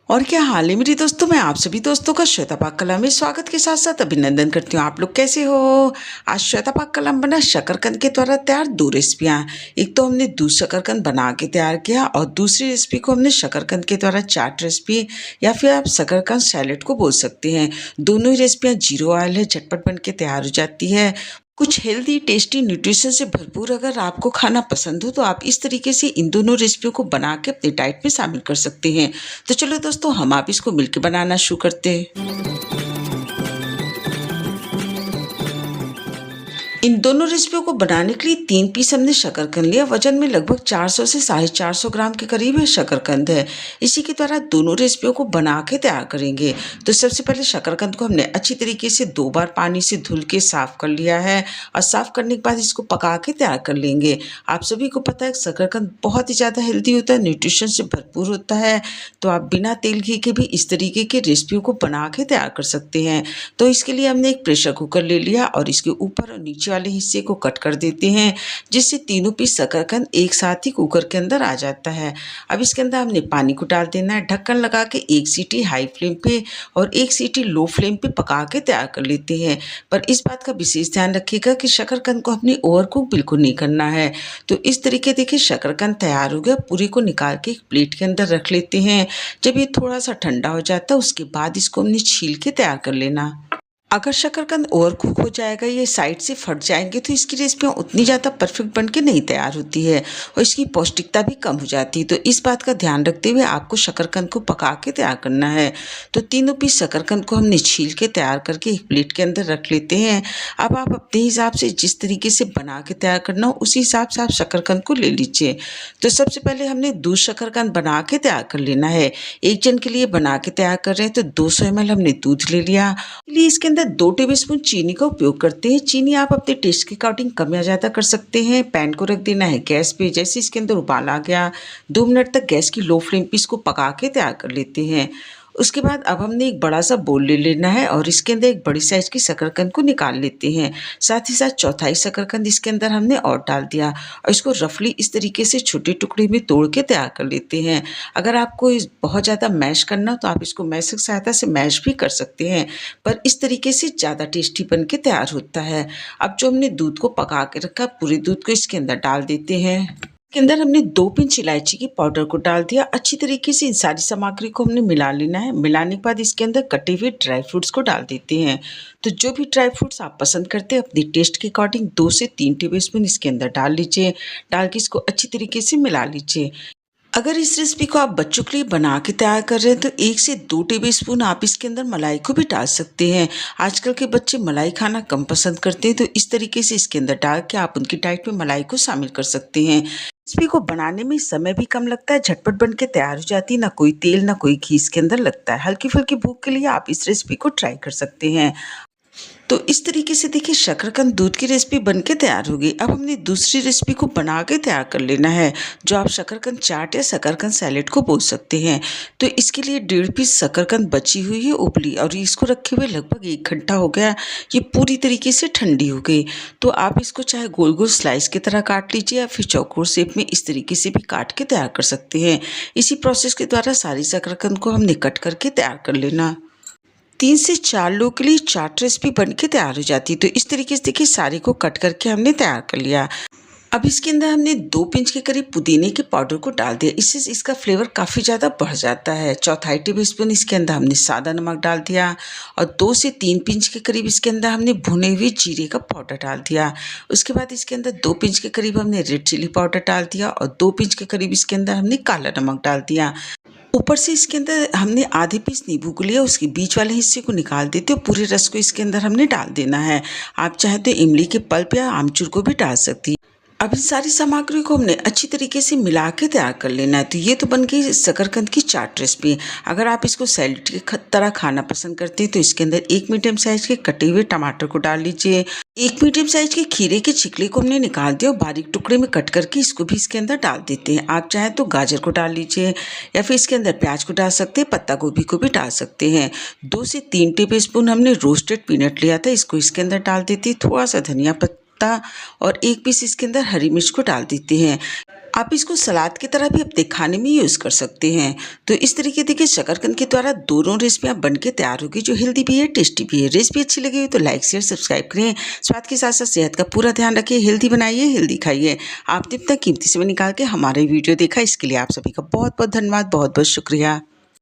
और क्या हाल है मेरे दोस्तों। मैं आप सभी दोस्तों का श्वेता पाक कला में स्वागत के साथ साथ अभिनंदन करती हूँ। आप लोग कैसे हो। आज श्वेता पाक कला में बना शकरकंद के द्वारा तैयार दो रेसिपियाँ। एक तो हमने दूध शकरकंद बना के तैयार किया और दूसरी रेसिपी को हमने शकरकंद के द्वारा चाट रेसिपी या फिर आप शकरकंद सैलेड को बोल सकते हैं। दोनों ही रेसिपियाँ जीरो ऑयल है, झटपट बन के तैयार हो जाती है। कुछ हेल्दी टेस्टी न्यूट्रिशन से भरपूर अगर आपको खाना पसंद हो तो आप इस तरीके से इन दोनों रेसिपियों को बना के अपनी डाइट में शामिल कर सकते हैं। तो चलो दोस्तों, हम आप इसको मिलकर बनाना शुरू करते हैं। इन दोनों रेसिपियों को बनाने के लिए 3 पीस हमने शकरकंद लिया। वजन में लगभग 400 से 450 ग्राम के करीब है शकरकंद है। इसी के द्वारा दोनों रेसिपियों को बना के तैयार करेंगे। तो सबसे पहले शकरकंद को हमने अच्छी तरीके से 2 बार पानी से धुल के साफ कर लिया है और साफ करने के बाद इसको पका के तैयार कर लेंगे। आप सभी को पता है शकरकंद बहुत ही ज़्यादा हेल्दी होता है, न्यूट्रिशन से भरपूर होता है। तो आप बिना तेल घी के भी इस तरीके की रेसिपियों को बना के तैयार कर सकते हैं। तो इसके लिए हमने एक प्रेशर कुकर ले लिया और इसके ऊपर और नीचे वाले हिस्से को कट कर देते हैं, जिससे तीनों पीस शकरकंद एक साथ ही कुकर के अंदर आ जाता है। अब इसके अंदर हमने पानी को डाल देना है। ढक्कन लगा के 1 सीटी हाई फ्लेम पे और 1 सीटी लो फ्लेम पे पका के तैयार कर लेते हैं। पर इस बात का विशेष ध्यान रखिएगा कि शकरकंद को हमने ओवर कुक बिल्कुल नहीं करना है। तो इस तरीके देखिए शकरकंद तैयार हो गया। पूरी को निकाल के एक प्लेट के अंदर रख लेते हैं। जब ये थोड़ा सा ठंडा हो जाता है उसके बाद इसको हमने छील के तैयार कर लेना। अगर शकरकंद ओवर कुक हो जाएगा, ये साइड से फट जाएंगे तो इसकी रेसिपियाँ उतनी ज़्यादा परफेक्ट बन के नहीं तैयार होती है और इसकी पौष्टिकता भी कम हो जाती है। तो इस बात का ध्यान रखते हुए आपको शकरकंद को पका के तैयार करना है। तो तीनों पीस शकरकंद को हमने छील के तैयार करके एक प्लेट के अंदर रख लेते हैं। अब आप अपने हिसाब से जिस तरीके से बना के तैयार करना हो उसी हिसाब से आप शकरकंद को ले लीजिए। तो सबसे पहले हमने दूध शकरकंद बना के तैयार कर लेना है। एक जन के लिए बना के तैयार कर रहे हैं तो 200 ml हमने दूध ले लिया। इसके अंदर 2 टेबलस्पून चीनी का उपयोग करते हैं। चीनी आप अपने टेस्ट के अकॉर्डिंग कम या ज़्यादा कर सकते हैं। पैन को रख देना है गैस पे। जैसे इसके अंदर उबाल आ गया 2 मिनट तक गैस की लो फ्लेम पे इसको पका के तैयार कर लेते हैं। उसके बाद अब हमने एक बड़ा सा बोल ले लेना है और इसके अंदर एक बड़ी साइज़ की शकरकंद को निकाल लेते हैं। साथ ही साथ चौथाई शकरकंद इसके अंदर हमने और डाल दिया और इसको रफली इस तरीके से छोटे टुकड़े में तोड़ के तैयार कर लेते हैं। अगर आपको बहुत ज़्यादा मैश करना हो तो आप इसको मैशर की सहायता से मैश भी कर सकते हैं, पर इस तरीके से ज़्यादा टेस्टी बन के तैयार होता है। अब जो हमने दूध को पका के रखा पूरे दूध को इसके अंदर डाल देते हैं। इसके अंदर हमने 2 पिंच इलायची की पाउडर को डाल दिया। अच्छी तरीके से इन सारी सामग्री को हमने मिला लेना है। मिलाने के बाद इसके अंदर कटे हुए ड्राई फ्रूट्स को डाल देते हैं। तो जो भी ड्राई फ्रूट्स आप पसंद करते हैं अपने टेस्ट के अकॉर्डिंग 2 से 3 टेबलस्पून इसके अंदर डाल लीजिए। डाल के इसको अच्छी तरीके से मिला लीजिए। अगर इस रेसिपी को आप बच्चों के लिए बना के तैयार कर रहे हैं तो 1 से 2 टेबलस्पून आप इसके अंदर मलाई को भी डाल सकते हैं। आजकल के बच्चे मलाई खाना कम पसंद करते हैं, तो इस तरीके से इसके अंदर डाल के आप उनकी डाइट में मलाई को शामिल कर सकते हैं। रेसिपी को बनाने में समय भी कम लगता है, झटपट बन के तैयार हो जाती है। ना कोई तेल ना कोई घी इसके अंदर लगता है। हल्की फुल्की भूख के लिए आप इस रेसिपी को ट्राई कर सकते हैं। तो इस तरीके से देखिए शकरकंद दूध की रेसिपी बनके तैयार हो गई। अब हमने दूसरी रेसिपी को बना के तैयार कर लेना है, जो आप शकरकंद चाट या शकरकंद सैलेड को बोल सकते हैं। तो इसके लिए 1.5 पीस शकरकंद बची हुई है उबली और इसको रखे हुए लगभग 1 घंटा हो गया। ये पूरी तरीके से ठंडी हो गई। तो आप इसको चाहे गोल गोल स्लाइस की तरह काट लीजिए या फिर चौकोर शेप में इस तरीके से भी काट के तैयार कर सकते हैं। इसी प्रोसेस के द्वारा सारी शकरकंद को हमने कट करके तैयार कर लेना। 3 से 4 लोगों के लिए चाट रेसिपी बन के तैयार हो जाती है। तो इस तरीके से देखिए सारी को कट करके हमने तैयार कर लिया। अब इसके अंदर हमने 2 पिंच के करीब पुदीने के पाउडर को डाल दिया। इससे इसका फ्लेवर काफ़ी ज़्यादा बढ़ जाता है। चौथाई टेबलस्पून इसके अंदर हमने सादा नमक डाल दिया और 2 से 3 पिंच के करीब इसके अंदर हमने भुने हुए जीरे का पाउडर डाल दिया। उसके बाद इसके अंदर 2 पिंच के करीब हमने रेड चिली पाउडर डाल दिया और 2 पिंच के करीब इसके अंदर हमने काला नमक डाल दिया। ऊपर से इसके अंदर हमने आधे पीस नींबू को लिया, उसके बीच वाले हिस्से को निकाल देते हो। पूरे रस को इसके अंदर हमने डाल देना है। आप चाहे तो इमली के पल्प या आमचूर को भी डाल सकती हैं। अब इन सारी सामग्री को हमने अच्छी तरीके से मिला के तैयार कर लेना है। तो ये तो बन गई शकरकंद की चाट रेसिपी। अगर आप इसको सैलेड की तरह खाना पसंद करते हैं तो इसके अंदर 1 मीडियम साइज के कटे हुए टमाटर को डाल लीजिए। 1 मीडियम साइज के खीरे के छिकले को हमने निकाल दिया और बारीक टुकड़े में कट करके इसको भी इसके अंदर डाल देते हैं। आप चाहें तो गाजर को डाल लीजिए या फिर इसके अंदर प्याज को डाल सकते हैं, पत्ता गोभी को भी डाल सकते हैं। 2 से 3 टेबलस्पून हमने रोस्टेड पीनट लिया था, इसको इसके अंदर डाल देते हैं। थोड़ा सा धनिया पत्ता और 1 पीस इसके अंदर हरी मिर्च को डाल देते हैं। आप इसको सलाद की तरह भी अपने खाने में यूज़ कर सकते हैं। तो इस तरीके देखिए शकरकंद के द्वारा दोनों रेसिपियाँ बन के तैयार होगी, जो हेल्दी भी है, टेस्टी भी है। रेसिपी अच्छी लगी हो तो लाइक शेयर सब्सक्राइब करें। स्वाद के साथ साथ सेहत का पूरा ध्यान रखिए। हेल्दी बनाइए, हेल्दी खाइए। आपने इतना कीमती समय निकाल के हमारे वीडियो देखा, इसके लिए आप सभी का बहुत बहुत धन्यवाद, बहुत बहुत शुक्रिया।